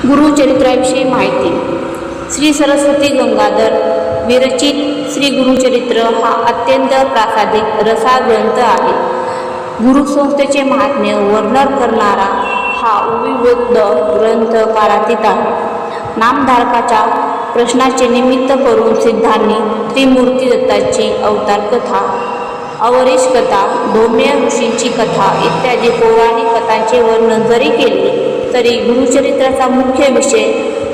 गुरुचरित्राविषयी माहिती. श्री सरस्वती गंगाधर विरचित श्री गुरुचरित्र हा अत्यंत प्रासादिक रसा ग्रंथ आहे. गुरुसंस्थेचे महात्म्य वर्णन करणारा हा विविध ग्रंथ कालातीत आहे. नामधारकाच्या प्रश्नाचे निमित्त करून सिद्धांनी त्रिमूर्ती दत्ताची अवतार कथा, अवरीश कथा, धौम्य ऋषींची कथा इत्यादी पौराणिक कथांचे वर्णन जरी केले तरी गुरुचरित्राचा मुख्य विषय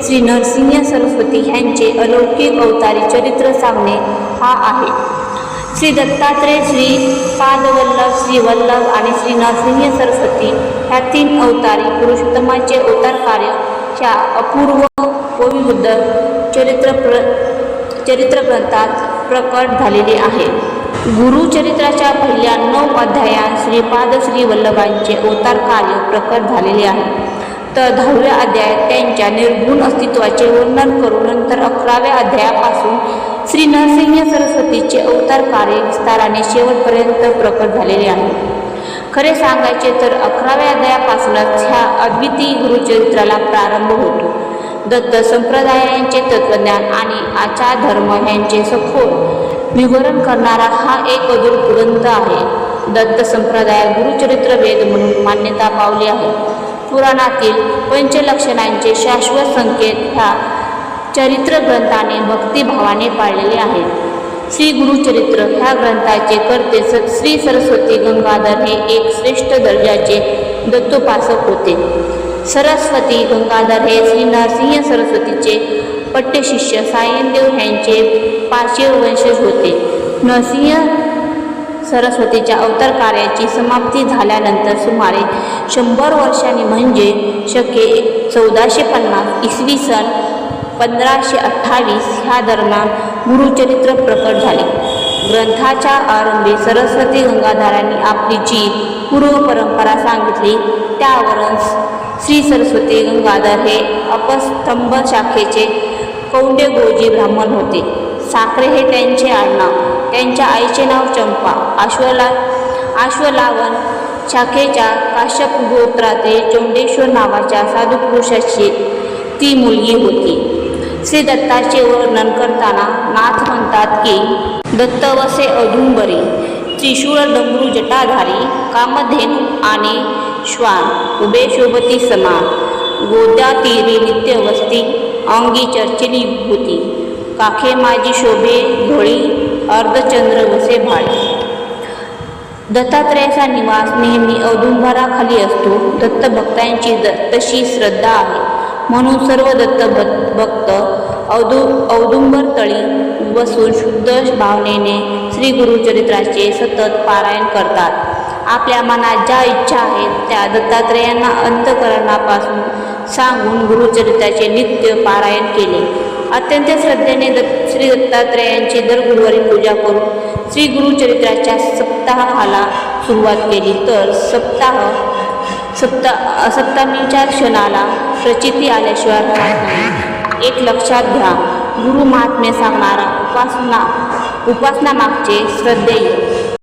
श्री नरसिंह सरस्वती यांचे अलौकिक अवतारी चरित्र सांगणे हा आहे. श्री दत्तात्रेय, श्री पादवल्लभ, श्री वल्लभ आणि श्री नरसिंह सरस्वती ह्या तीन अवतारी पुरुषोत्तमाचे अवतार कार्य ह्या अपूर्व व विविध चरित्र ग्रंथात प्रकट झालेले आहे. गुरुचरित्राच्या पहिल्या 9 अध्यायात श्रीपाद श्री वल्लभांचे अवतार कार्य प्रकट झालेले आहे. तर 10व्या अध्यायात त्यांच्या निर्गुण अस्तित्वाचे वर्णन करून नंतर 11व्या अध्यायापासून श्री नरसिंह सरस्वतीचे अवतार कार्य विस्ताराने शेवटपर्यंत प्रकट झालेले आहे. खरे सांगायचे तर 11व्या अध्यायापासूनच ह्या अद्वितीय गुरुचरित्राला प्रारंभ होतो. दत्त संप्रदायांचे तत्त्वज्ञान आणि आचारधर्म यांचे सखोल विवरण करणारा हा एक अद्भुत ग्रंथ आहे. दत्त संप्रदायात गुरुचरित्र वेद म्हणून मान्यता पावली आहे. पुराणातील पंचलक्षणांचे शाश्वत संकेत ह्या चरित्र ग्रंथाने भक्तिभावाने पाळलेले आहेत. श्री गुरुचरित्र ह्या ग्रंथाचे कर्ते श्री सरस्वती गंगाधर हे एक श्रेष्ठ दर्जाचे दत्तोपासक होते. सरस्वती गंगाधर हे श्री नरसिंह सरस्वतीचे पट्टशिष्य सायनदेव यांचे 5वे वंशज होते. नरसिंह सरस्वतीच्या अवतार कार्याची समाप्ती झाल्यानंतर सुमारे 100 वर्षांनी म्हणजे शके 1450 इसवी सन 1528 ह्या दरम्यान गुरुचरित्र प्रकट झाले. ग्रंथाच्या आरंभी सरस्वती गंगाधरांनी आपली जी पूर्व परंपरा सांगितली त्यावरून श्री सरस्वती गंगाधर हे अपस्तंभ शाखेचे कौंडव्यगोजी ब्राह्मण होते. साखरे हे त्यांचे आडनाव. त्यांच्या आईचे नाव चंपा. आश्वलावन शाखेच्या काश्यप गोत्रातील चौंडेश्वर नावाच्या साधुपुरुषाची ती मुलगी होती. श्री दत्ताचे वर्णन करताना नाथ म्हणतात की दत्त वसे औदुंबरी, त्रिशूळ डमरू जटाधारी, कामधेनू आणि श्वान उभे शोभती समान, गोदातीरी नित्यवस्ती, अंगी चर्चिली विभूती, काखे माझी शोभे धोळी, अर्धचंद्र वसे भाळे. दत्तात्रेयाचा निवास नेहमी औदुंबराखाली असतो. दत्त भक्तांची तशी श्रद्धा आहे म्हणून सर्व दत्त भक्त औदुंबर तळी बसून शुद्ध भावनेने श्री गुरुचरित्राचे सतत पारायण करतात. आपल्या मनात ज्या इच्छा आहेत त्या दत्तात्रेयांना अंतःकरणापासून सांगून गुरुचरित्राचे नित्य पारायण केले. अत्यंत श्रद्धेने श्री दत्तात्रेयांची दर गुरुवारी पूजा करून श्री गुरुचरित्राच्या सप्ताहाला सुरुवात केली तर सप्तमीच्या क्षणाला प्रचिती आल्याशिवाय राहत नाही. एक लक्षात घ्या, गुरु महात्म्य सांगणारा उपासना मागचे श्रद्धेय